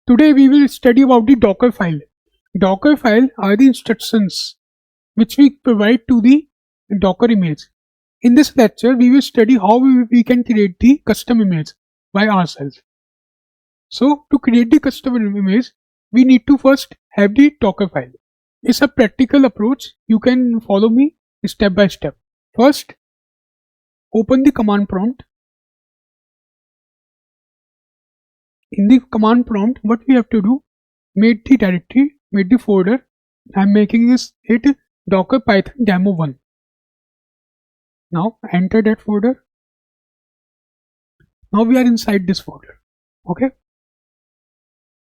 Today we will study about the Dockerfile. Dockerfile are the instructions which we provide to the Docker image. In this lecture, we will study how we can create the custom image by ourselves. So, to create the custom image, we need to first have the Dockerfile. It's a practical approach. You can follow me step by step. First, open the command prompt. In the command prompt, what we have to do, make the directory, make the folder. I'm making it Docker Python demo 1. Now enter that folder. Now we are inside this folder. Okay.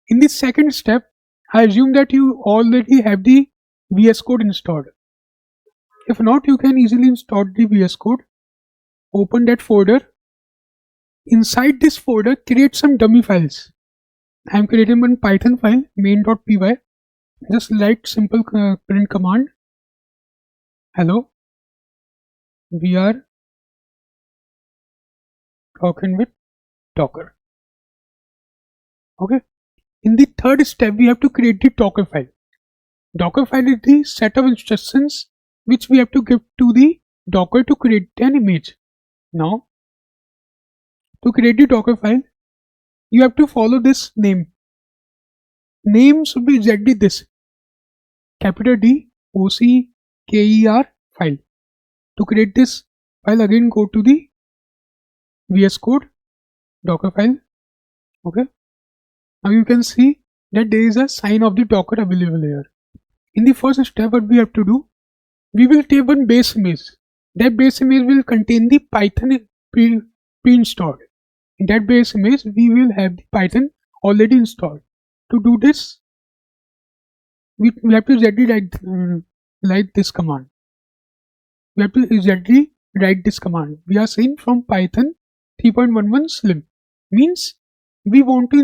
In the second step, I assume that you already have the VS Code installed. If not, you can easily install the VS Code. Open that folder. Inside this folder, create some dummy files. I am creating one Python file, main.py. Just write simple print command. Hello. We are talking with Docker. Okay. In the third step, we have to create the Dockerfile. Dockerfile is the set of instructions which we have to give to the Docker to create an image. Now, to create the Dockerfile, you have to follow this name. Name should be exactly this. Capital D O C K E R file. To create this file, again go to the VS Code Dockerfile. Okay. Now you can see that there is a sign of the Docker available here. In the first step, what we have to do, we will take one base image. That base image will contain the Python pre-installed. In that base image, we will have the Python already installed. To do this, we have to exactly write this command. We have to exactly write this command. We are saying from Python 3.11 slim. Means we want to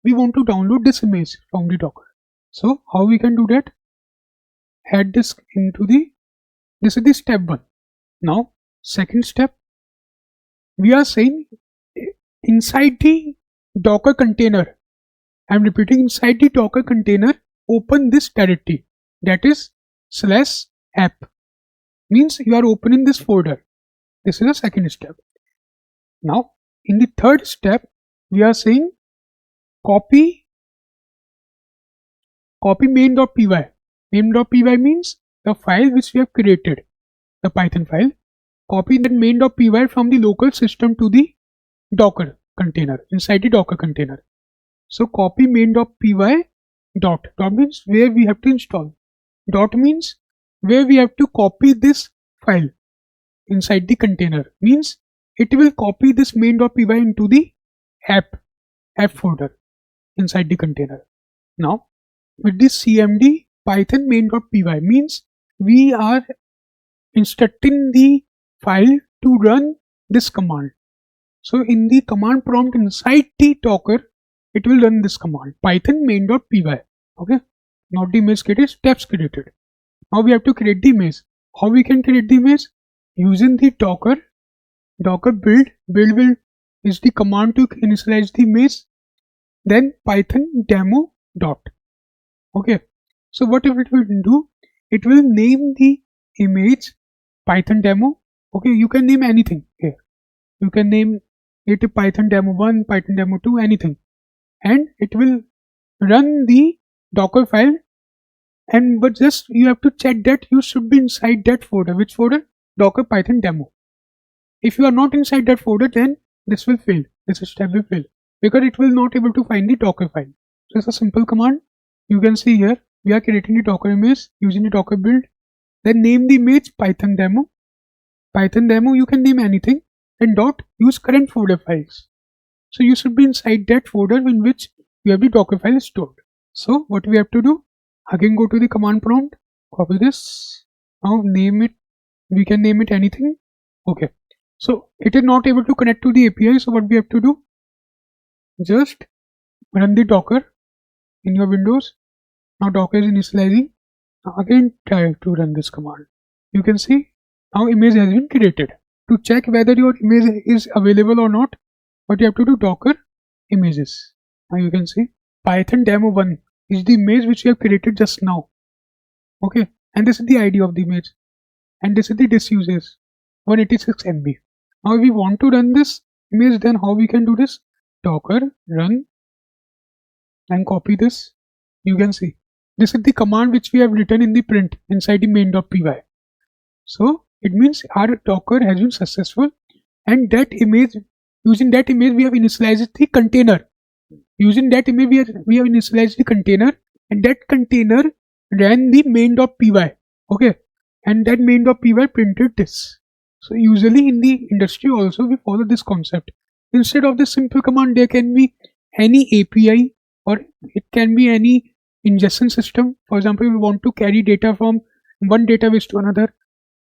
download this image from the Docker. So how we can do that? Add this into this is the step 1. Now second step, we are saying inside the Docker container, I am repeating, inside the Docker container, open this directory, that is /app. Means you are opening this folder. This is the second step. Now in the third step, we are saying copy main.py. Main.py means the file which we have created, the Python file. Copy that main.py from the local system to the Docker container, inside the Docker container. So copy main.py dot means where we have to install. Dot means where we have to copy this file inside the container. Means it will copy this main.py into the app folder inside the container. Now with this cmd python main.py means we are instructing the file to run this command. So in the command prompt inside the Docker, it will run this command python main.py. Okay. Not the image created, steps created. Now we have to create the image. How we can create the image? Using the Docker build. Build is the command to initialize the image. Then python demo dot. Okay. So what it will do? It will name the image Python demo. Okay. You can name anything here. You can name it Python demo 1, Python demo 2, anything. And it will run the Docker file. But just you have to check that you should be inside that folder. Which folder? Docker Python demo. If you are not inside that folder, then this will fail. This step will fail because it will not able to find the Docker file. So it's a simple command. You can see here we are creating the Docker image using the Docker build. Then name the image Python demo. Python demo you can name anything. And dot use current folder files. So you should be inside that folder in which you have the Docker file stored. So what we have to do? Again go to the command prompt, copy this. Now name it. We can name it anything. Okay. So it is not able to connect to the API. So what we have to do? Just run the Docker in your Windows. Now Docker is initializing. Now again try to run this command. You can see now image has been created. To check whether your image is available or not, what you have to do? Docker images. Now you can see Python demo 1 is the image which we have created just now. Okay, and this is the ID of the image, and this is the disk usage 186 MB. Now if we want to run this image, then how we can do this? Docker run and copy this. You can see this is the command which we have written in the print inside the main.py. So it means our Docker has been successful, and that image, using that image we have initialized the container. Using that image we have initialized the container, and that container ran the main.py. Okay, and that main.py printed this. So usually in the industry also we follow this concept. Instead of this simple command, there can be any API, or it can be any ingestion system. For example, we want to carry data from one database to another,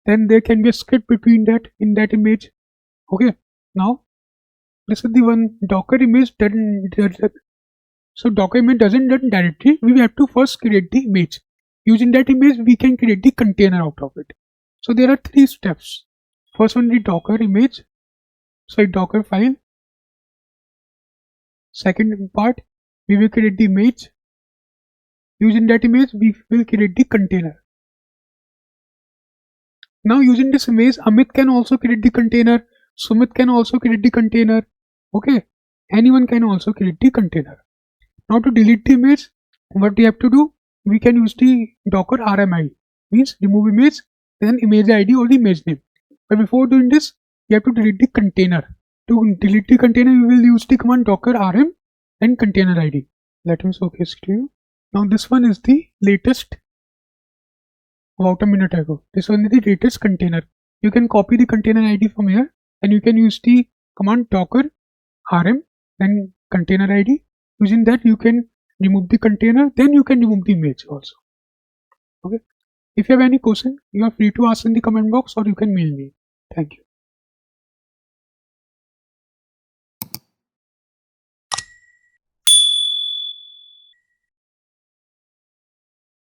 then there can be a script between that in that image. Okay, now this is the one Docker image so Docker image doesn't run directly. We have to first create the image. Using that image we can create the container out of it. So there are 3 steps. First one, the Docker image, Docker file. Second part, we will create the image. Using that image we will create the container. Now using this image, Amit can also create the container, Sumit can also create the container. Okay, anyone can also create the container. Now to delete the image, what we have to do, we can use the Docker RMI, means remove image, then image ID or the image name. But before doing this, we have to delete the container. To delete the container, we will use the command docker rm and container ID. Let me showcase to you. Now this one is the latest, about a minute ago. This one is the latest container. You can copy the container ID from here, and you can use the command docker rm and container ID. Using that you can remove the container, then you can remove the image also. Okay. If you have any question, you are free to ask in the comment box, or you can mail me. Thank you.